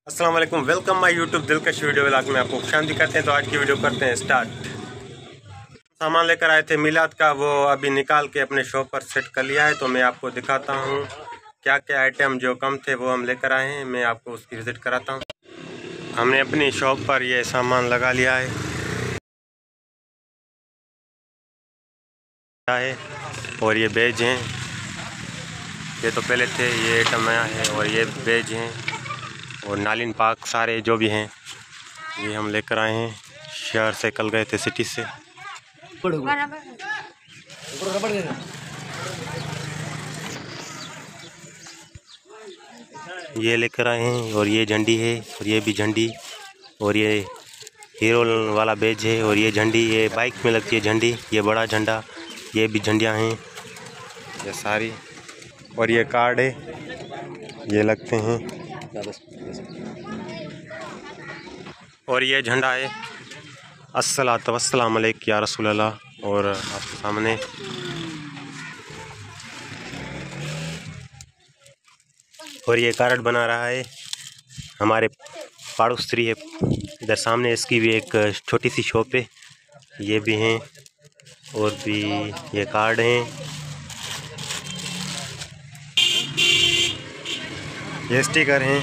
अस्सलाम वालेकुम, welcome my YouTube दिलकश वीडियो व्लॉग में आपको खुशामदीद करते हैं। तो आज की वीडियो करते हैं स्टार्ट। सामान लेकर आए थे मिलाद का, वो अभी निकाल के अपने शॉप पर सेट कर लिया है। तो मैं आपको दिखाता हूँ क्या क्या आइटम जो कम थे वो हम लेकर आए हैं। मैं आपको उसकी विज़िट कराता हूँ। हमने अपनी शॉप पर ये सामान लगा लिया है और ये बेज हैं। ये तो पहले थे, ये आइटम नया है और ये बेज हैं और नालिन पाक सारे जो भी हैं ये हम लेकर आए हैं। शहर से कल गए थे, सिटी से। ये लेकर आए हैं और ये झंडी है और ये भी झंडी और ये हीरो वाला बेज है और ये झंडी, ये बाइक में लगती है झंडी, ये बड़ा झंडा, ये भी झंडियाँ हैं ये सारी। और ये कार्ड है, ये लगते हैं। और ये झंडा है अस्सलातु वस्सलाम अलैका या रसूल अल्लाह। और आपके सामने और ये कार्ड बना रहा है हमारे पड़ोसी है इधर सामने, इसकी भी एक छोटी सी शॉप है। ये भी हैं और भी ये कार्ड हैं। ये स्टिकर हैं।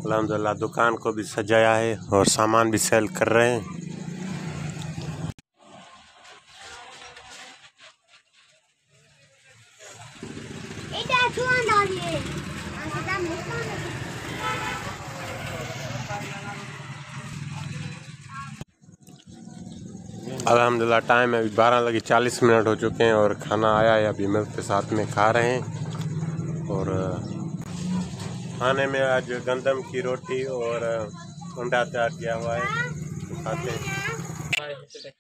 अल्हम्दुलिल्लाह दुकान को भी सजाया है और सामान भी सेल कर रहे हैं। अल्हम्दुलिल्लाह टाइम है अभी 12:40 हो चुके हैं और खाना आया है, अभी मिल्क के साथ में खा रहे हैं। और खाने में आज गंदम की रोटी और अंडा तैयार किया हुआ है, तो खाते हैं।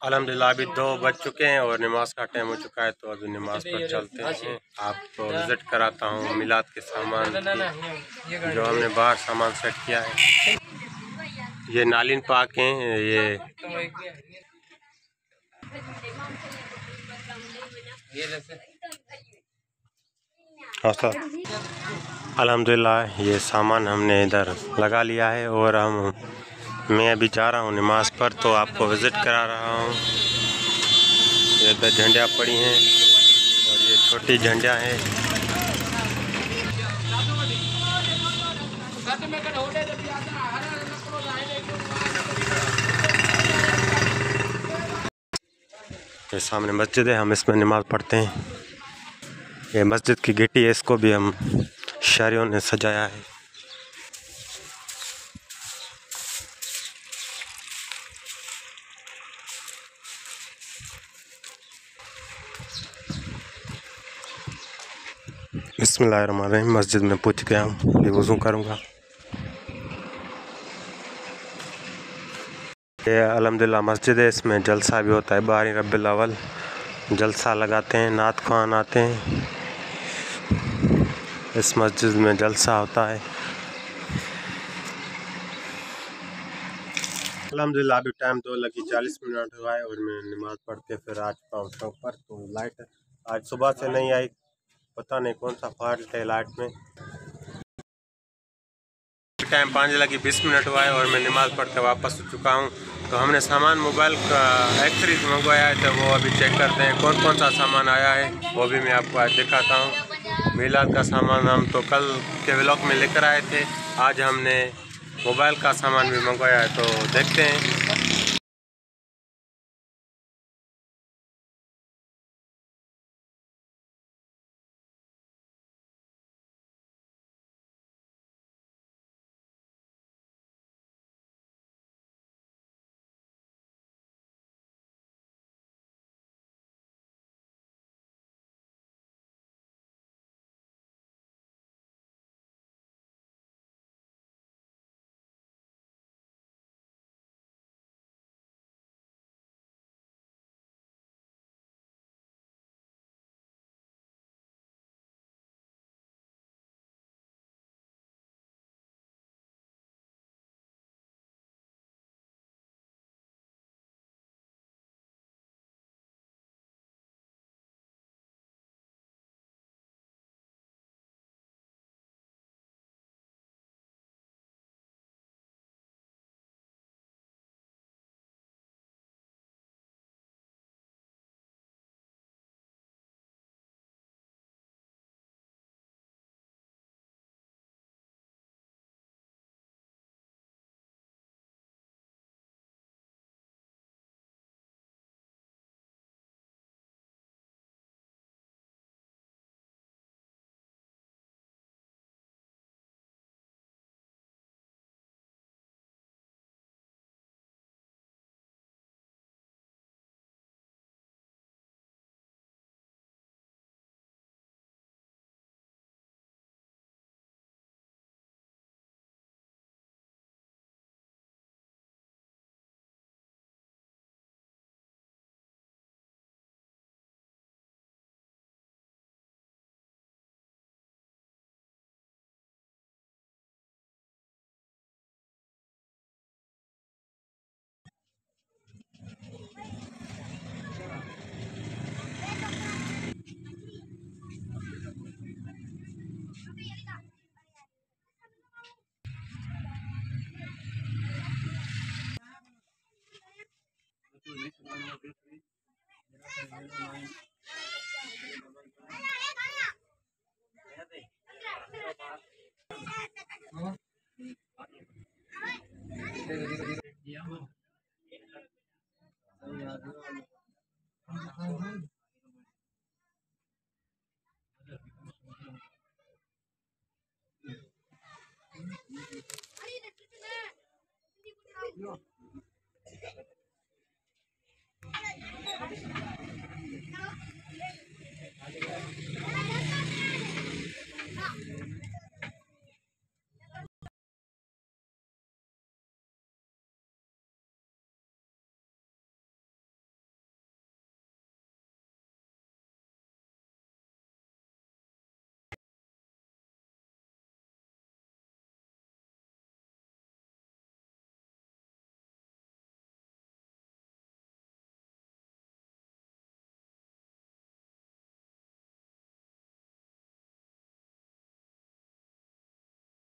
अल्हम्दुलिल्लाह अभी 2 बज चुके हैं और नमाज का टाइम हो चुका है, तो अभी नमाज पर चलते हैं। आपको विज़िट कराता हूँ मिलाद के सामान की, जो हमने बाहर सामान सेट किया है। ये नालिन पाक हैं, ये अल्हम्दुलिल्लाह ये सामान हमने इधर लगा लिया है और मैं अभी जा रहा हूँ नमाज पर, तो आपको विज़िट करा रहा हूँ। ये इधर झंडियाँ पड़ी हैं और ये छोटी झंडियाँ हैं। ये सामने मस्जिद है, हम इसमें नमाज़ पढ़ते हैं। ये मस्जिद की गिट्टी है, इसको भी हम शायरों ने सजाया है। बिस्मिल्लाहिर्रहमानिर्रहीम। मस्जिद में पहुंच गया हूँ, अभी वज़ू करूँगा। ये अल्हम्दुलिल्लाह मस्जिद है, इसमें जलसा भी होता है। 12 रबीउल अव्वल जलसा लगाते हैं, नात ख़्वान आते हैं, इस मस्जिद में जलसा होता है। अल्हम्दुलिल्लाह अभी टाइम 2:40 हुआ है और मैं नमाज़ पढ़ के फिर आ चुका हूँ शॉप पर। तो लाइट आज सुबह से नहीं आई, पता नहीं कौन सा फॉल्ट है लाइट में। टाइम 5:20 हुआ है और मैं नमाज़ पढ़ के वापस हो चुका हूँ। तो हमने सामान मोबाइल का एक्सेसरीज मंगवाया है, तो वो अभी चेक करते हैं कौन कौन सा सामान आया है, वो भी मैं आपको आज दिखाता हूँ। मिलाद का सामान हम तो कल के व्लॉग में लेकर आए थे, आज हमने मोबाइल का सामान भी मंगवाया है, तो देखते हैं।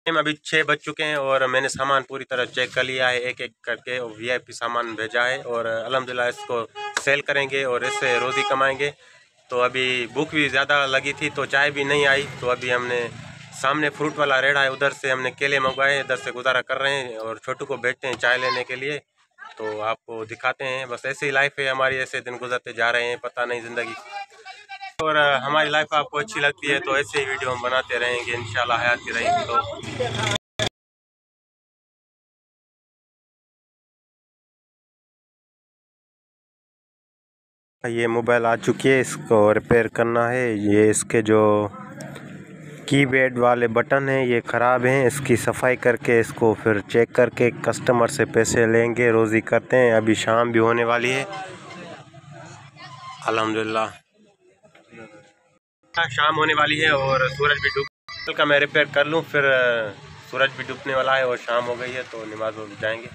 टाइम अभी 6 बज चुके हैं और मैंने सामान पूरी तरह चेक कर लिया है, एक एक करके वीआईपी सामान भेजा है और अल्हम्दुलिल्लाह इसको सेल करेंगे और इससे रोज़ी कमाएंगे। तो अभी भूख भी ज़्यादा लगी थी तो चाय भी नहीं आई, तो अभी हमने सामने फ्रूट वाला रेड़ा है, उधर से हमने केले मंगवाए, इधर से गुजारा कर रहे हैं और छोटू को भेजते हैं चाय लेने के लिए। तो आपको दिखाते हैं, बस ऐसी लाइफ है हमारी, ऐसे दिन गुजरते जा रहे हैं, पता नहीं ज़िंदगी। और हमारी लाइफ आपको अच्छी लगती है तो ऐसे ही वीडियो हम बनाते रहेंगे, इंशाल्लाह हयाती रहेंगे। तो ये मोबाइल आ चुकी है, इसको रिपेयर करना है। ये इसके जो कीपैड वाले बटन हैं ये ख़राब हैं, इसकी सफाई करके इसको फिर चेक करके कस्टमर से पैसे लेंगे, रोज़ी करते हैं। अभी शाम भी होने वाली है अल्हम्दुलिल्लाह, शाम होने वाली है और सूरज भी डूब का मैं रिपेयर कर लूँ, फिर सूरज भी डूबने वाला है और शाम हो गई है तो नमाज हो जाएंगे।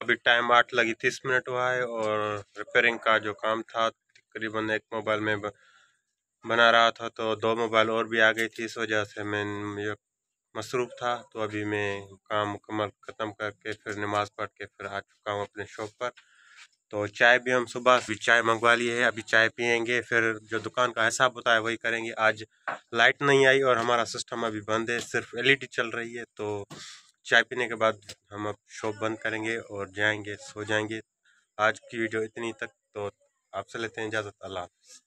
अभी टाइम 8:30 हुआ है और रिपेयरिंग का जो काम था तकरीबन एक मोबाइल में बना रहा था, तो 2 मोबाइल और भी आ गई थी, इस वजह से मैं ये मसरूफ़ था। तो अभी मैं काम मुकम्मल ख़त्म करके फिर नमाज़ पढ़ के फिर आ चुका हूँ अपने शॉप पर। तो चाय भी हम सुबह भी चाय मंगवा ली है, अभी चाय पियेंगे, फिर जो दुकान का हिसाब होता है वही करेंगे। आज लाइट नहीं आई और हमारा सिस्टम अभी बंद है, सिर्फ एलईडी चल रही है। तो चाय पीने के बाद हम अब शॉप बंद करेंगे और जाएंगे, सो जाएंगे। आज की वीडियो इतनी तक, तो आपसे लेते हैं इजाज़त। अल्लाह हाफ़िज़।